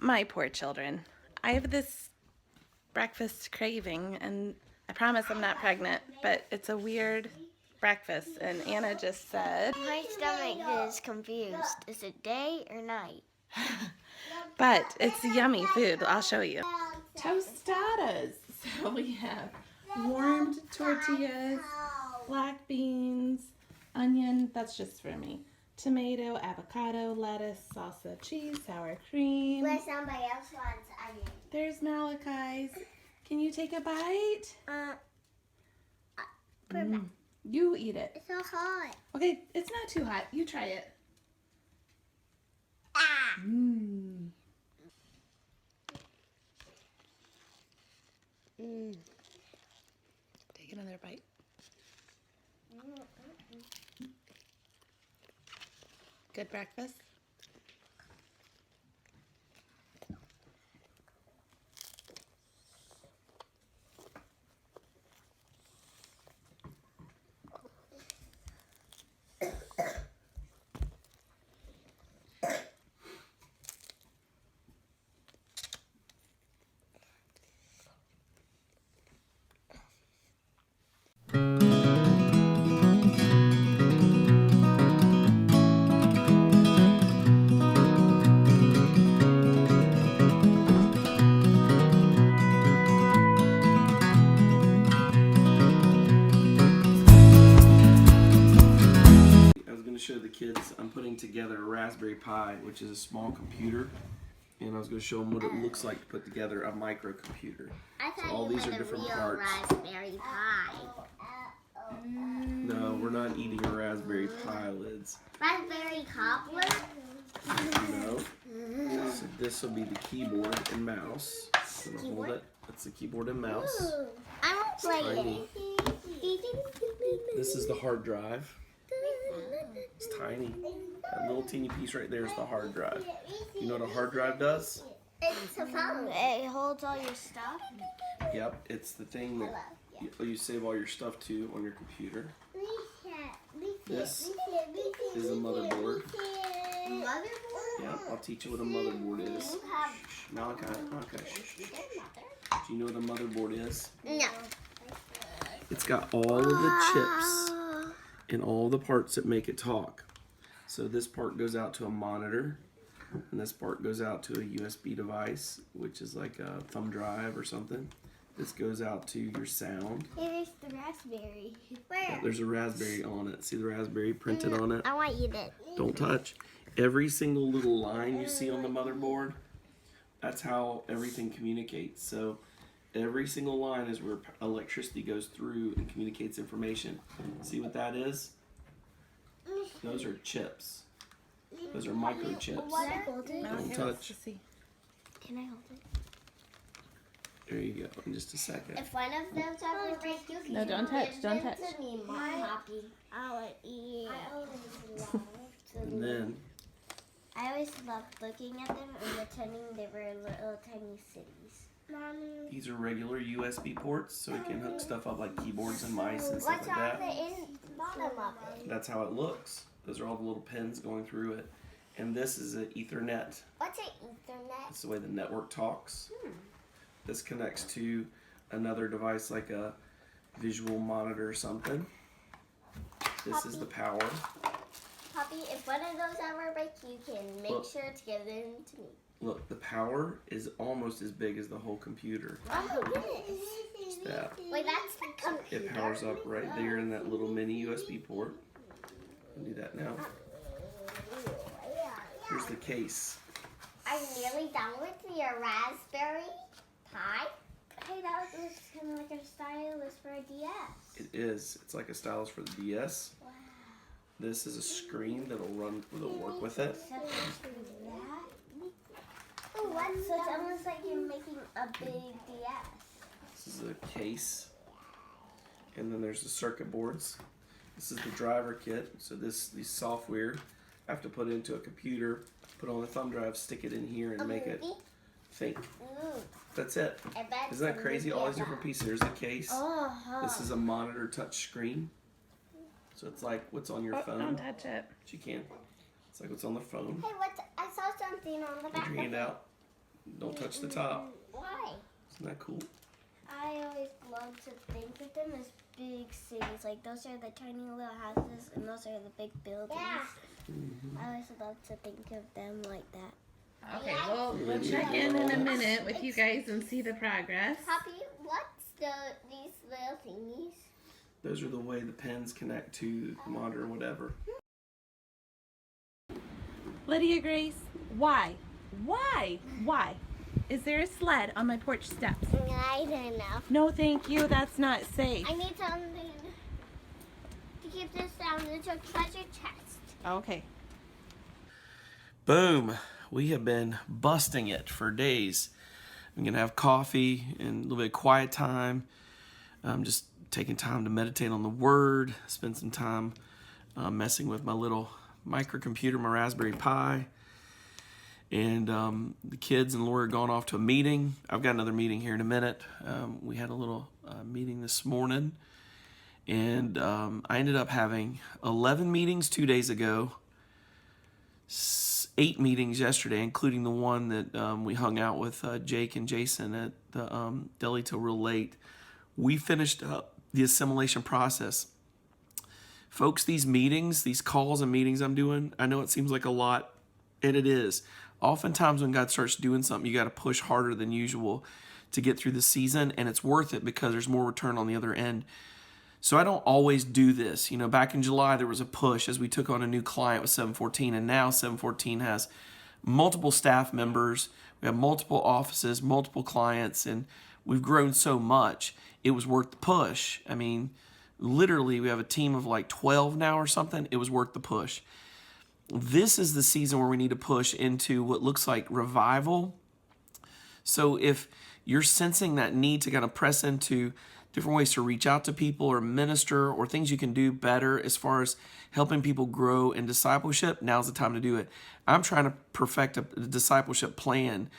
My poor children. I have this breakfast craving, and I promise I'm not pregnant, but it's a weird breakfast, and Anna just said... My stomach is confused. Is it day or night? But it's yummy food. I'll show you. Tostadas. So we have warmed tortillas, black beans, onion, that's just for me, tomato, avocado, lettuce, salsa, cheese, sour cream. Where somebody else wants onion. There's Malachi's. Can you take a bite? You eat it. It's so hot. Okay, it's not too hot. You try it. Ah. Take another bite. Good breakfast? Show the kids I'm putting together a Raspberry Pi, which is a small computer, and I was going to show them what it looks like to put together a microcomputer. So all these are different parts. Raspberry Pi. No, we're not eating a Raspberry Pi, Lids. Raspberry cobbler? No. So this will be the keyboard and mouse. So hold it. That's the keyboard and mouse. Ooh, I won't play it. This is the hard drive. It's tiny. That little teeny piece right there is the hard drive. You know what a hard drive does? It's a phone. It holds all your stuff? Yep, it's the thing that you save all your stuff to on your computer. This is a motherboard. Motherboard? Yeah, I'll teach you what a motherboard is. Malachi, do you know what a motherboard is? No. It's got all of the chips and all the parts that make it talk. So this part goes out to a monitor, and this part goes out to a USB device, which is like a thumb drive or something. This goes out to your sound. Hey, there's the raspberry. Where? Yeah, there's a raspberry on it. See the raspberry printed on it? I want to eat it. Don't touch. Every single little line you see on the motherboard, that's how everything communicates. So every single line is where electricity goes through and communicates information. See what that is? Those are chips. Those are microchips. Don't touch. Can I hold it? There you go, in just a second. If one of those ever break, you can No, don't touch, don't touch. I'll eat. And then I always loved looking at them and pretending they were little tiny cities. Mommy. these are regular USB ports, so we can hook stuff up like keyboards and mice and stuff like that. What's on the bottom of it? That's how it looks. Those are all the little pins going through it. And this is an Ethernet. What's an Ethernet? That's the way the network talks. This connects to another device like a visual monitor or something. This is the power. Poppy, if one of those ever break, you can make sure to give them to me. Look, the power is almost as big as the whole computer. Oh, goodness. Just that. Wait, that's the computer? It powers up right there in that little mini USB port. I'll do that now. Here's the case. Are you nearly done with your Raspberry Pi? Hey, that looks kind of like a stylus for a DS. It is. It's like a stylus for the DS. Wow. This is a screen that'll work with it. Oh, so it's almost like you're making a big DS. This is a case. And then there's the circuit boards. This is the driver kit. So these software I have to put into a computer, put on the thumb drive, stick it in here, and make it think. Ooh. That's it. Isn't that crazy? All these different pieces. There's a case. This is a monitor touch screen. So it's like what's on your phone. Don't touch it. But you can. It's like what's on the phone. Hey, I saw something on the back. Put your hand out. Don't touch the top. Why? Isn't that cool? I always love to think of them as big cities. Like those are the tiny little houses and those are the big buildings. Mm-hmm. I always love to think of them like that. Okay, we'll check in a minute with you guys and see the progress. Poppy, what's these little thingies? Those are the way the pins connect to the monitor or whatever. Lydia Grace, why? Why? Is there a sled on my porch steps? I don't know. No, thank you. That's not safe. I need something to keep this down into a treasure chest. Okay. Boom. We have been busting it for days. I'm going to have coffee and a little bit of quiet time. Just taking time to meditate on the Word, spend some time messing with my little microcomputer, my Raspberry Pi. And the kids and Laura are gone off to a meeting. I've got another meeting here in a minute. We had a little meeting this morning. And I ended up having 11 meetings 2 days ago, 8 meetings yesterday, including the one that we hung out with Jake and Jason at the deli till real late. We finished up the assimilation process. Folks, these meetings, these calls and meetings I'm doing, I know it seems like a lot, and it is. Oftentimes when God starts doing something, you got to push harder than usual to get through the season, and it's worth it because there's more return on the other end. So I don't always do this. You know, back in July, there was a push as we took on a new client with 714, and now 714 has multiple staff members. We have multiple offices, multiple clients, and we've grown so much. It was worth the push. I mean, literally, we have a team of like 12 now or something. It was worth the push. This is the season where we need to push into what looks like revival. So if you're sensing that need to kind of press into different ways to reach out to people or minister or things you can do better as far as helping people grow in discipleship, now's the time to do it. I'm trying to perfect a discipleship plan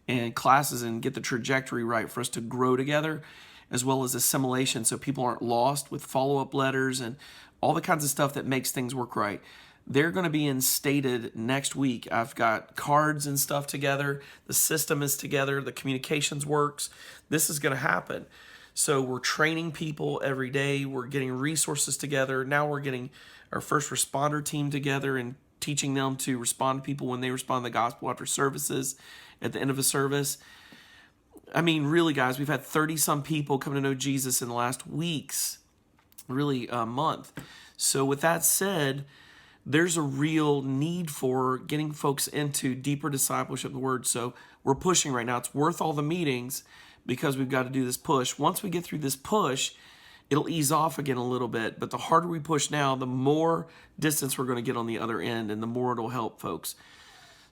and classes and get the trajectory right for us to grow together, as well as assimilation so people aren't lost with follow-up letters and all the kinds of stuff that makes things work right. They're going to be instated next week. I've got cards and stuff together. The system is together. The communications works. This is going to happen. So we're training people every day. We're getting resources together. Now we're getting our first responder team together and teaching them to respond to people when they respond to the gospel after services at the end of a service. I mean, really, guys, we've had 30-some people come to know Jesus in the last weeks, really a month. So with that said, there's a real need for getting folks into deeper discipleship of the Word. So we're pushing right now. It's worth all the meetings because we've got to do this push. Once we get through this push, it'll ease off again a little bit. But the harder we push now, the more distance we're going to get on the other end and the more it'll help folks.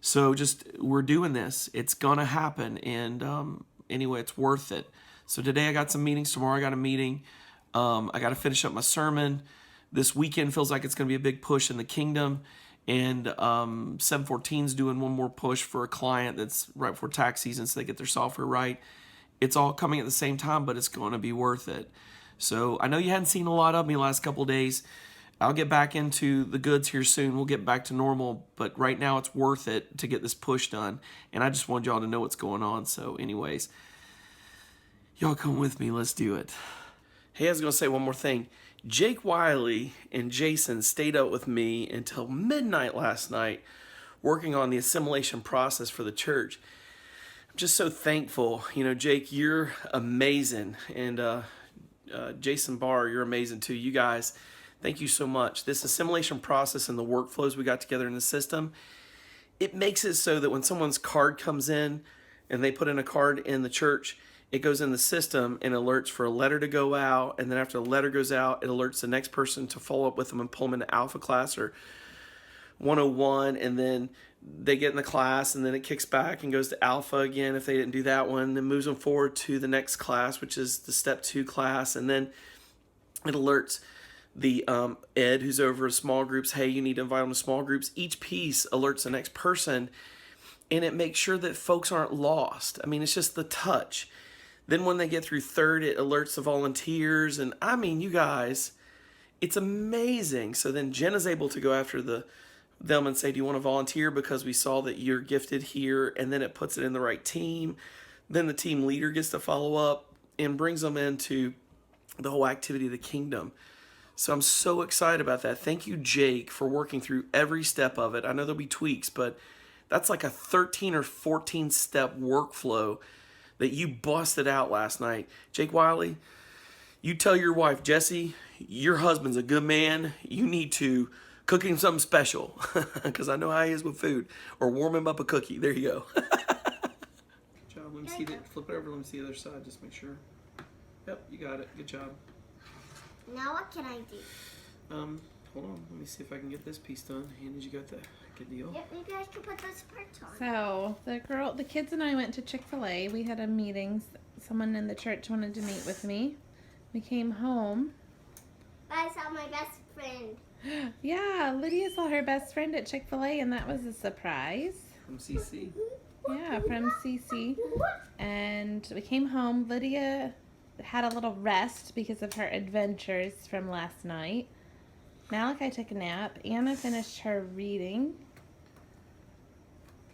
So we're doing this. It's going to happen. And anyway, it's worth it. So today I got some meetings. Tomorrow I got a meeting. I got to finish up my sermon. This weekend feels like it's going to be a big push in the kingdom. And 714's doing one more push for a client that's right before tax season so they get their software right. It's all coming at the same time, but it's going to be worth it. So I know you hadn't seen a lot of me the last couple of days. I'll get back into the goods here soon. We'll get back to normal. But right now it's worth it to get this push done. And I just wanted y'all to know what's going on. So anyways, y'all come with me. Let's do it. Hey, I was going to say one more thing. Jake Wiley and Jason stayed out with me until midnight last night working on the assimilation process for the church. I'm just so thankful. You know, Jake, you're amazing. And Jason Barr, you're amazing too. You guys, thank you so much. This assimilation process and the workflows we got together in the system, it makes it so that when someone's card comes in and they put in a card in the church, it goes in the system and alerts for a letter to go out. And then after the letter goes out, it alerts the next person to follow up with them and pull them into Alpha class or 101. And then they get in the class and then it kicks back and goes to Alpha again if they didn't do that one. Then moves them forward to the next class, which is the Step 2 class. And then it alerts the Ed who's over small groups, hey, you need to invite them to small groups. Each piece alerts the next person and it makes sure that folks aren't lost. I mean, it's just the touch. Then when they get through third, it alerts the volunteers. And I mean, you guys, it's amazing. So then Jen is able to go after the them and say, do you want to volunteer because we saw that you're gifted here, and then it puts it in the right team. Then the team leader gets to follow up and brings them into the whole activity of the kingdom. So I'm so excited about that. Thank you, Jake, for working through every step of it. I know there'll be tweaks, but that's like a 13 or 14 step workflow that you busted out last night. Jake Wiley, you tell your wife, Jesse, your husband's a good man. You need to cook him something special, because I know how he is with food. Or warm him up a cookie. There you go. Good job. Let me see that. Flip it over. Let me see the other side. Just make sure. Yep, you got it. Good job. Now what can I do? Hold on. Let me see if I can get this piece done. Hannah, you got that? Good deal. Yep, you guys can put those parts on. So the kids and I went to Chick-fil-A. We had a meeting. Someone in the church wanted to meet with me. We came home. I saw my best friend. Yeah, Lydia saw her best friend at Chick-fil-A, and that was a surprise. From CC. Yeah, from CC. And we came home. Lydia had a little rest because of her adventures from last night. Malachi took a nap. Anna finished her reading.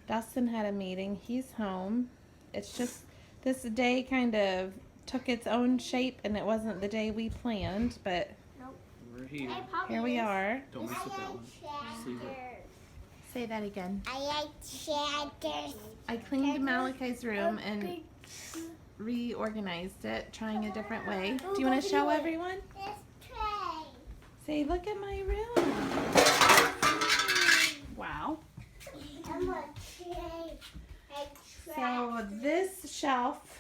Dustin had a meeting. He's home. It's just this day kind of took its own shape, and it wasn't the day we planned, but We're here. here we are. Don't mess with that one. Just leave it. Say that again. I like shatters. I cleaned Malachi's room and reorganized it, trying a different way. Do you want to show everyone? This tray. Say, look at my room. Wow. I'm a tray. So this shelf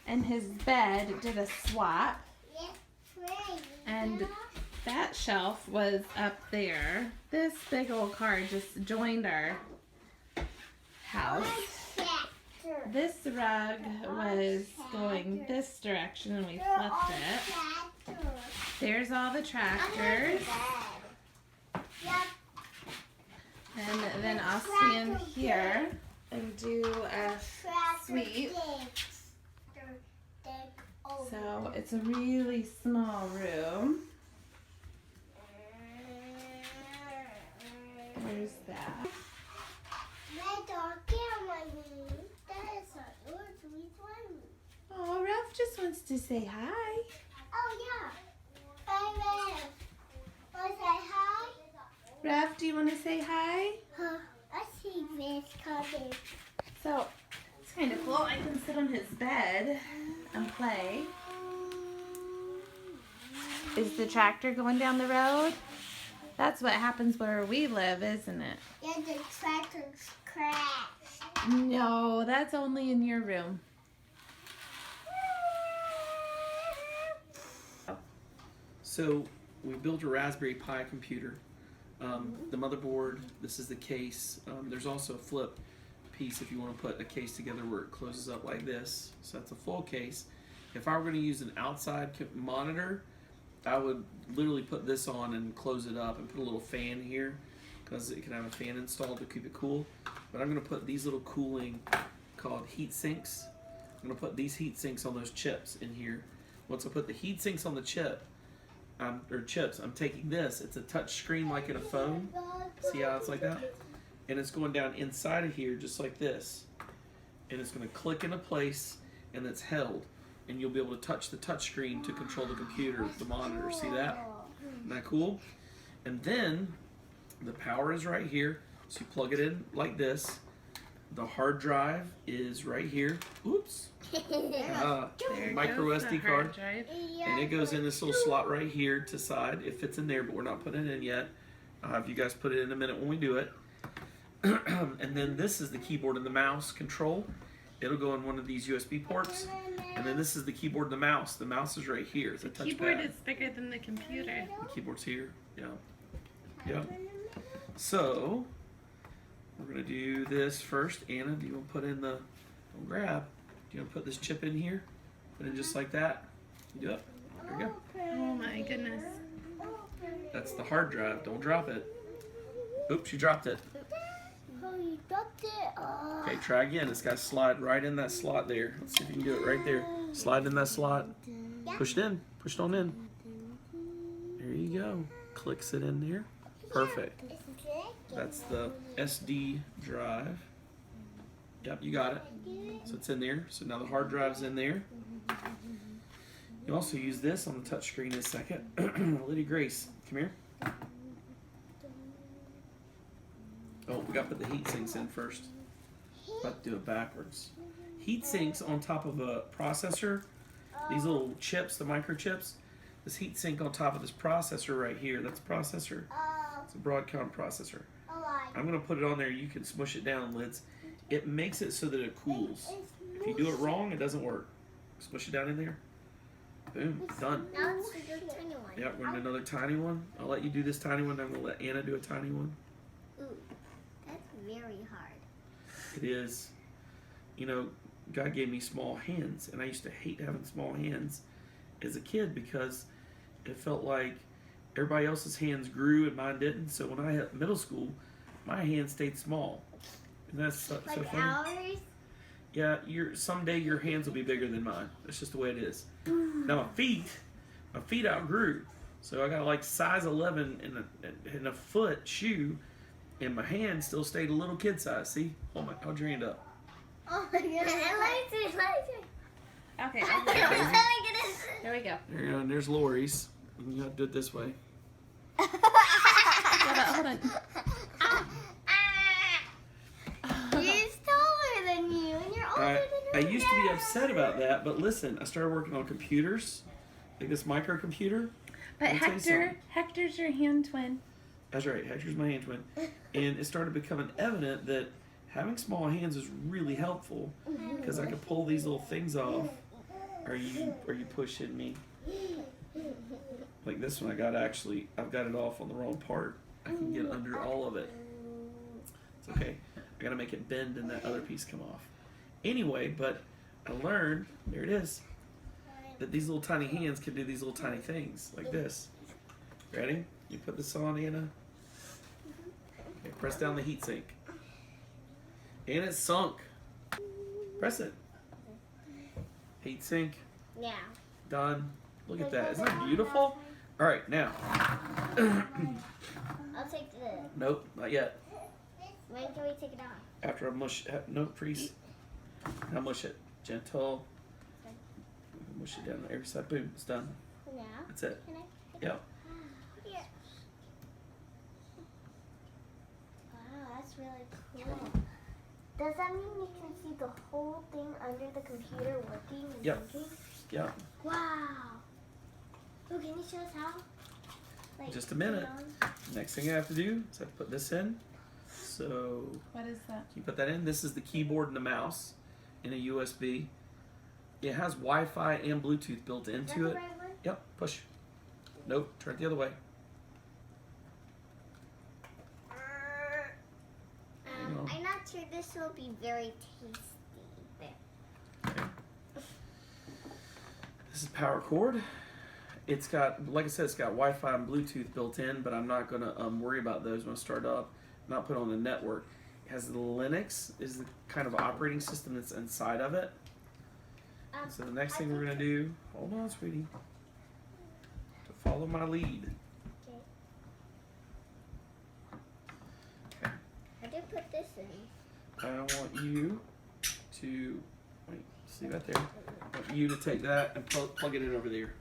and his bed did a swap, and that shelf was up there. This big old car just joined our house. This rug was going this direction and we flipped it. There's all the tractors. And then I'll stand here and do a sweep. So it's a really small room. There's that. Oh, Ralph just wants to say hi. Oh, yeah. Hi, Rev. Want to say hi? Ralph, do you want to say hi? I see Rev coming. So it's kind of cool. I can sit on his bed and play. Is the tractor going down the road? That's what happens where we live, isn't it? Yeah, the tractor's crashed. No, that's only in your room. So we built a Raspberry Pi computer. The motherboard, this is the case. There's also a flip piece if you want to put a case together where it closes up like this. So that's a full case. If I were going to use an outside monitor, I would literally put this on and close it up and put a little fan here because it can have a fan installed to keep it cool. But I'm going to put these little cooling called heat sinks. I'm going to put these heat sinks on those chips in here. Once I put the heat sinks on the chip, chips, I'm taking this. It's a touch screen like in a phone. See how it's like that? And it's going down inside of here just like this. And it's going to click into place and it's held. And you'll be able to touch the touch screen to control the computer, the monitor. See that? Isn't that cool? And then the power is right here. So you plug it in like this. The hard drive is right here. Oops. Micro SD card. And it goes in this little slot right here to side. It fits in there, but we're not putting it in yet. I'll have you guys put it in a minute when we do it. And then this is the keyboard and the mouse control. It'll go in one of these USB ports. And then this is the keyboard and the mouse. The mouse is right here. It's a touchpad. The keyboard is bigger than the computer. The keyboard's here. Yeah. Yeah. So we're gonna do this first. Anna, do you want to put in the? Don't grab. Do you want to put this chip in here? Put it in just like that. You do it. There you go. Oh my goodness. That's the hard drive. Don't drop it. Oops, you dropped it. Oh, you dropped it. Oh. Okay, try again. It's got to slide right in that slot there. Let's see if you can do it right there. Slide in that slot. Push it in. Push it on in. There you go. Clicks it in there. Perfect. Is it? That's the SD drive. Yep, you got it. So it's in there. So now the hard drive's in there. You also use this on the touch screen in a second. Lady Grace, come here. Oh, we got to put the heat sinks in first. About to do it backwards. Heat sinks on top of a processor. These little chips, the microchips. This heat sink on top of this processor right here. That's a processor. It's a Broadcom processor. I'm going to put it on there. You can smush it down, lids. It makes it so that it cools. If you do it wrong, it doesn't work. Smush it down in there. Boom, done. Now let's do a tiny one. Yep, we're going to do another tiny one. I'll let you do this tiny one. I'm going to let Anna do a tiny one. Ooh, that's very hard. It is. You know, God gave me small hands, and I used to hate having small hands as a kid because it felt like everybody else's hands grew and mine didn't. So when I hit middle school, my hands stayed small. And that's so Like funny. ours? Yeah, someday your hands will be bigger than mine. That's just the way it is. Now my feet outgrew. So I got like size 11 in a foot shoe, and my hand still stayed a little kid size. See? Hold your hand up. Oh my goodness. Let me see. Okay. There we go. There you go. And there's Lori's. You have to do it this way. Hold on. He's taller than you, and you're older I than used to be upset about that, but listen, I started working on computers, like this microcomputer. But Let me tell you something. Hector's your hand twin. That's right, Hector's my hand twin. And it started becoming evident that having small hands is really helpful because I could pull these little things off. Are you pushing me? Like this one, I've got it off on the wrong part. I can get under all of it. It's okay. I gotta make it bend and that other piece come off. Anyway, but I learned, there it is, that these little tiny hands can do these little tiny things like this. Ready? You put this on, Anna. Okay, press down the heat sink. And it's sunk. Press it. Heat sink. Yeah. Done. Look at that. Isn't that beautiful? All right, now. I'll take the. Nope, not yet. When can we take it off? After I mush, no, freeze. Now mush it. Gentle. Mush it down every side. Boom, it's done. Now? That's it. Can I? Yep. Here. Wow, that's really cool. Does that mean you can see the whole thing under the computer working and Yep. thinking? Yep. Wow. Oh, can you show us how? Like, Just a minute. Next thing I have to do is I have to put this in. So, What is that? you put that in. This is the keyboard and the mouse in a USB. It has Wi-Fi and Bluetooth built into it. Right one? Yep, push. Nope, turn it the other way. I'm not sure this will be very tasty. There. Okay. This is power cord. It's got, like I said, it's got Wi-Fi and Bluetooth built in, but I'm not going to worry about those when I start up. Not put on the network. It has the Linux, is the kind of operating system that's inside of it. So the next thing we're going to do, hold on, sweetie, to follow my lead. Okay. How do you put this in? I want you to, wait, see right there? I want you to take that and plug it in over there.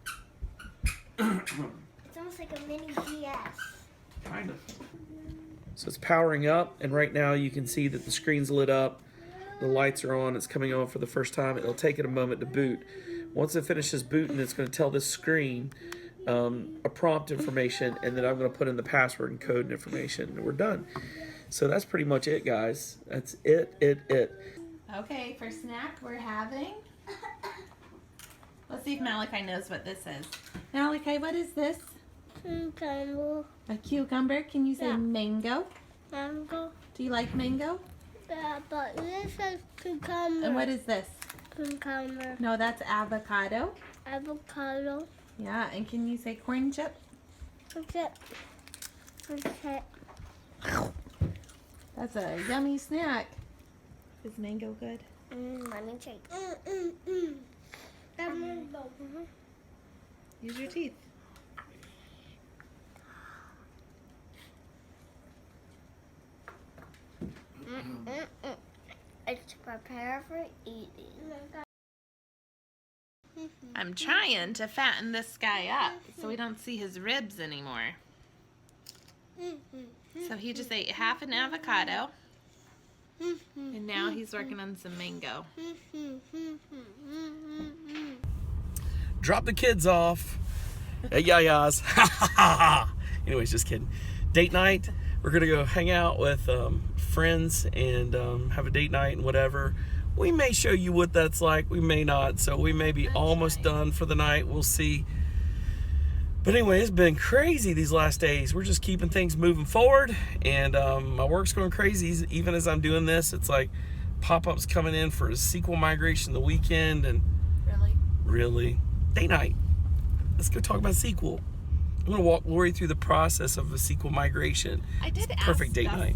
It's almost like a mini DS. Kind of. So it's powering up, and right now you can see that the screen's lit up. The lights are on. It's coming on for the first time. It'll take it a moment to boot. Once it finishes booting, it's going to tell this screen a prompt information, and then I'm going to put in the password and code and information, and we're done. So that's pretty much it, guys. That's it. Okay, for snack we're having. Let's see if Malachi knows what this is. Malachi, what is this? Cucumber. A cucumber. Can you say Yeah. mango? Mango. Do you like mango? Yeah, but this is cucumber. And what is this? Cucumber. No, that's avocado. Avocado. Yeah, and can you say corn chip? Okay. Okay. That's a yummy snack. Is mango good? Let me check. Use your teeth. It's prepare for eating. I'm trying to fatten this guy up so we don't see his ribs anymore. So he just ate half an avocado, and now he's working on some mango. Drop the kids off at Yaya's. Anyways, just kidding. Date night. We're gonna go hang out with friends and have a date night and whatever. We may show you what that's like. We may not. So we may be almost done for the night. We'll see. But anyway, it's been crazy these last days. We're just keeping things moving forward, and my work's going crazy. Even as I'm doing this, it's like pop-ups coming in for a sequel migration the weekend, and really date night. Let's go talk about sequel. I'm gonna walk Lori through the process of a sequel migration. I did ask perfect date Dustin, night.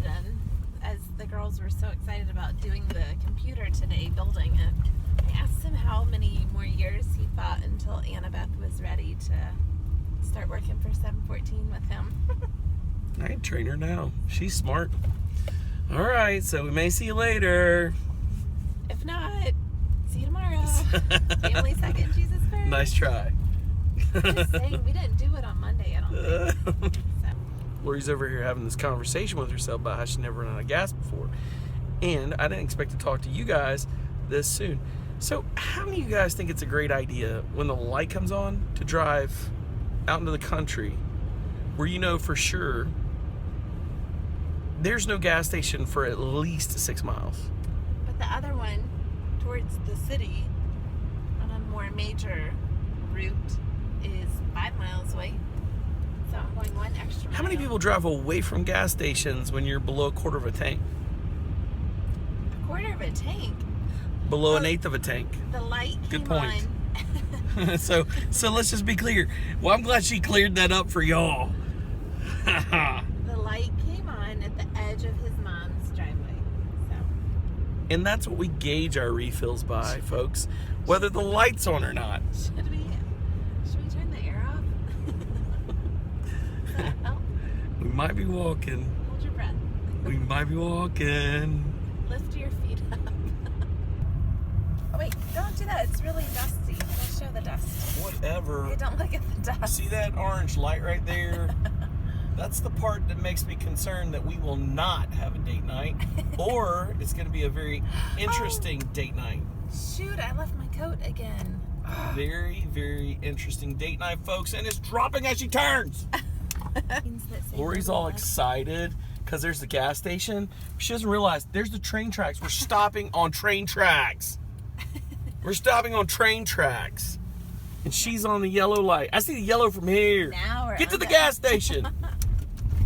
as the girls were so excited about doing the computer today, building it. I asked him how many more years he thought until Annabeth was ready to start working for 714 with him. I can train her now. She's smart. All right, so we may see you later. If not, see you tomorrow. Family second, Jesus first. Nice try. Just saying, we didn't do it on Monday, I don't think. So. Lori's over here having this conversation with herself about how she never run out of gas before. And I didn't expect to talk to you guys this soon. So how many of you guys think it's a great idea when the light comes on to drive out into the country where you know for sure there's no gas station for at least 6 miles? But the other one towards the city on a more major route is 5 miles away. So I'm going one extra mile. How many people drive away from gas stations when you're below a quarter of a tank? A quarter of a tank? Below an eighth of a tank. The light Good came point. on. so let's just be clear. Well, I'm glad she cleared that up for y'all. The light came on at the edge of his mom's driveway. So. And that's what we gauge our refills by, folks. Whether the light's on or not. Should we turn the air off? Does that help? We might be walking. Hold your breath. We might be walking. Lift your feet up. Oh wait, don't do that. It's really dusty. Don't show the dust. Whatever. Hey, don't look at the dust. See that orange light right there? That's the part that makes me concerned that we will not have a date night, or it's going to be a very interesting date night. Shoot, I left my coat again. Very, very interesting date night, folks, and it's dropping as she turns. Lori's all excited because there's the gas station. She doesn't realize there's the train tracks. We're stopping on train tracks. We're stopping on train tracks. And she's on the yellow light. I see the yellow from here. Now we're Get to the gas station.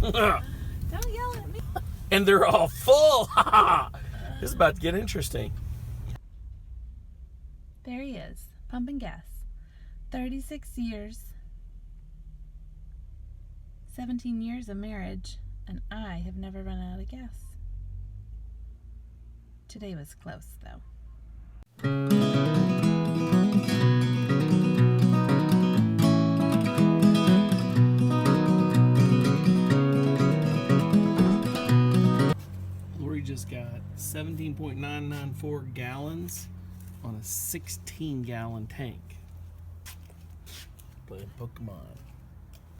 Don't yell at me. And they're all full. This is about to get interesting. There he is, pumping gas. 36 years, 17 years of marriage, and I have never run out of gas. Today was close, though. Lori just got 17.994 gallons on a 16-gallon tank. Playing Pokemon.